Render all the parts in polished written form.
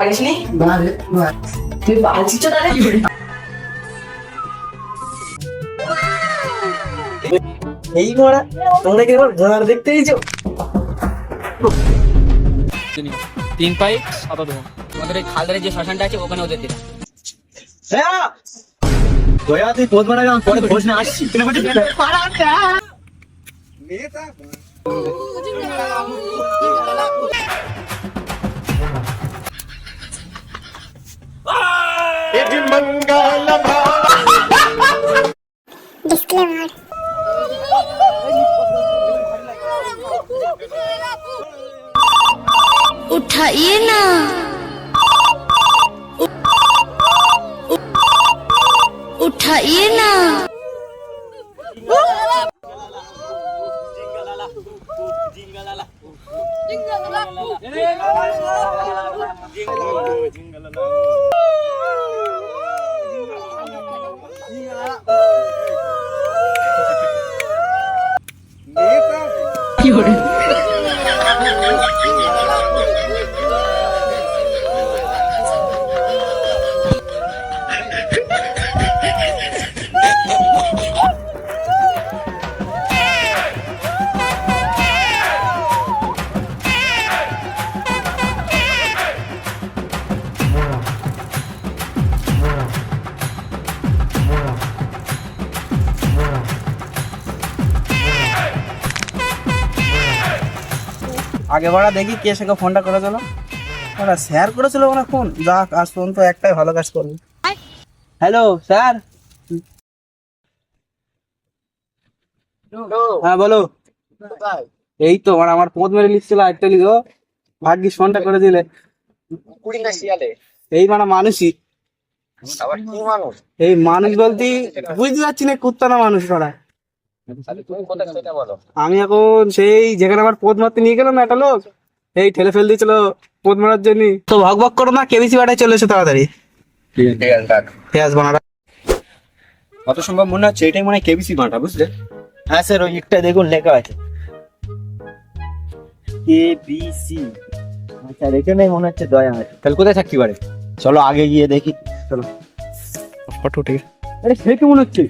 পারিসনি? তুই পারছিস তো তাহলে? এই ঘোড়া তোমরা কি এবার ঘোড়া দেখতে এইছো? 3 পাই 7 দেবো। আমাদের এই খালদারে যে শ্মশানটা আছে ওখানে ওদের দিলাম। হ্যাঁ দয়া তুই পোদ মারা গেলাম পরে ভোজ না আসছি Disclaimer. उठाइए ना उठाइए ना আগে বাড়া দেখি কে সে ফোনটা করেছিল, ওরা স্যার করেছিল ওনার ফোন। যাক আজ পর্যন্ত একটাই ভালো কাজ করবে। Hello sir. হ্যাঁ বলো। এই তো মানে আমার পদ মেরে লিখছিল একটা লিখো, ভাগ্যিস ফোনটা করে দিলে। কুড়ি না শিয়ালে এই মানে মানুষই, আবার কি মানুষ? এই মানুষ বলতে বুঝতে পারছি না কুত্তা না মানুষ করা। তুমি কোথায় সেটা বলো। আমি এখন সেই যেখানে আমার পদ মারতে নিয়ে গেলাম না একটা লোক, এই ঠেলে ফেল দিয়েছিল পদ মারার জন্য। তো ভক ভক করো না, কেবিসি বাটায় চলে এসো তাড়াতাড়ি। ঠিক আছে ডাক। পেঁয়াজ বানারা কত সম্ভব মনে হচ্ছে এটাই মনে হয় কেবিসি ভাঁটা, বুঝলে? হ্যাঁ স্যার ওই একটা দেখুন লেখা আছে কেবিসি। আচ্ছা এখানে মনে হচ্ছে দয়া আছে। তাহলে কোথায় থাকতে পারে? চলো আগে গিয়ে দেখি। চলো ফটো ঠিক। আরে সেই তো মনে হচ্ছে।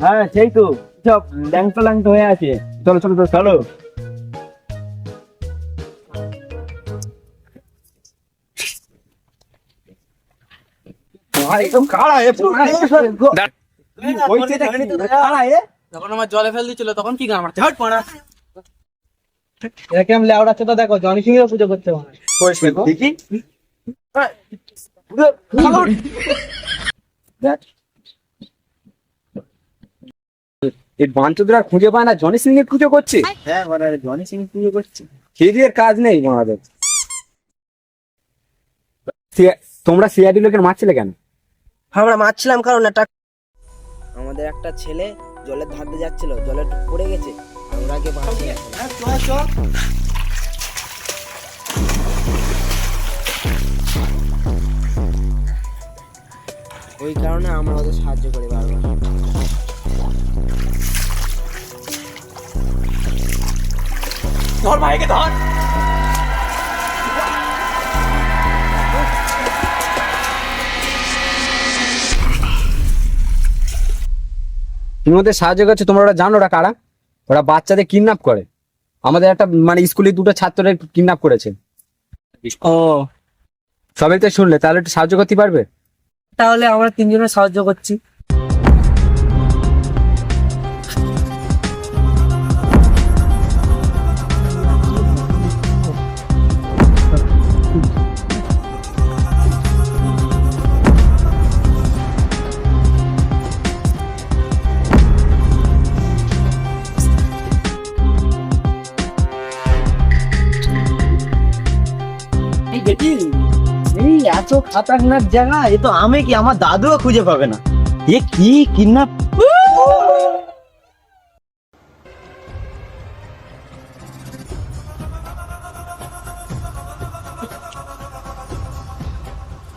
হ্যাঁ সেই তো, সব ল্যাংটো ল্যাংটো হয়ে আছে। চলো চলো চলো চলো। একদম কাড়া যখন আমার জলে ফেল দিচ্ছিল তখন কি গান মারছে, হট পড়া এরকম আমি লেওড়াচ্ছে। তো দেখো জনি সিং এর পুজো করছে মনে হয়। দেখি এই বাঞ্চোদরা খুঁজে পায় না, জনি সিং এর পুজো করছে। হ্যাঁ মানে জনি সিং পুজো করছে, খেয়ে কাজ নেই আমাদের। তোমরা সিআইডি লোকের মারছিলে কেন? আমরা মারছিলাম কারণ একটা আমাদের একটা ছেলে জলের ধার দিয়ে যাচ্ছিল, জলে পড়ে গেছে, আর ওরাকে ওই কারণে আমরা ওদের সাহায্য করি বারবার। ধর ভাইকে ধর। তুমি ওদের সাহায্য করছো, তোমরা ওরা জানো ওরা কারা? ওরা বাচ্চাদের কিডন্যাপ করে। আমাদের একটা মানে স্কুলে দুটো ছাত্রদের কিডন্যাপ করেছে। ও সবাই তো শুনলে, তাহলে একটু সাহায্য করতে পারবে? তাহলে আমরা তিনজনে সাহায্য করছি। এই এত খতরনাক জায়গা, এ তো আমি কি আমার দাদুও খুঁজে পাবে না। এ কি কিডন্যাপ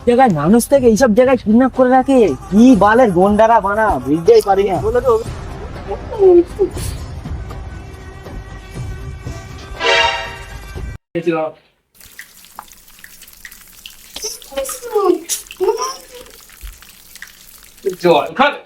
জায়গায় মানুষ থেকে এইসব জায়গায় কিডন্যাপ করে রাখে, কি বালের গন্ডারা বানা, বুঝতেই পারি না। জল খাবে।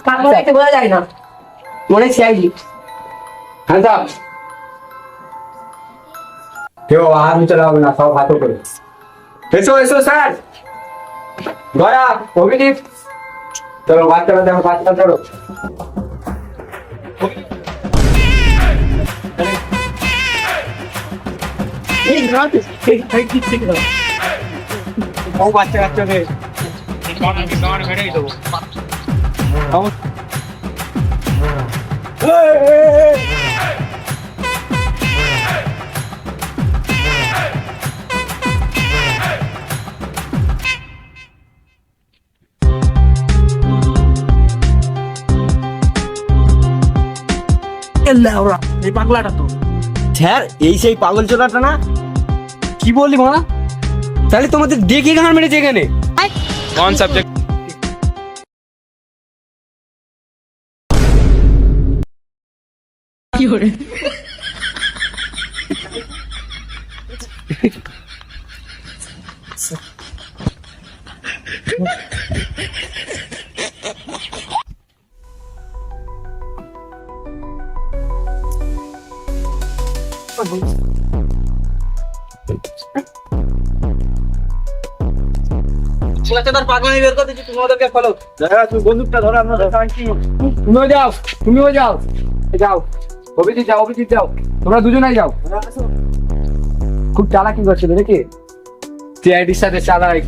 কাকু দেখতে বোঝা যায় না, মনে সিআইডি। হ্যাঁ স্যার, কেউ আর চলে হবে না, সব হাতে করে। এসো এসো স্যার, গয়া অভিজিৎ, চলো বাচ্চারা দেখো, বাচ্চা চলো। ও বাচ্চা কাচ্চাকে মেরেই দেবো। এই পাগলাটা তো স্যার এই সেই পাগল চোদাটা না? কি বললি মানা? তাহলে তোমাদের দেখে ঘাড় মেরেছে এখানে। কোন সাবজেক্ট? পাগলামি বের করে দিচ্ছি, তুমি ওদেরকে ফলো। তুই বন্দুকটা ধরো, আমরা তুমিও যাও, তুমিও যাও, যাও অভিজিৎ যাও, অভিজিৎ যাও, তোমরা দুজনেই যাও। খুব চালাকি করছিল নাকি সিআইডির সাথে চালাই।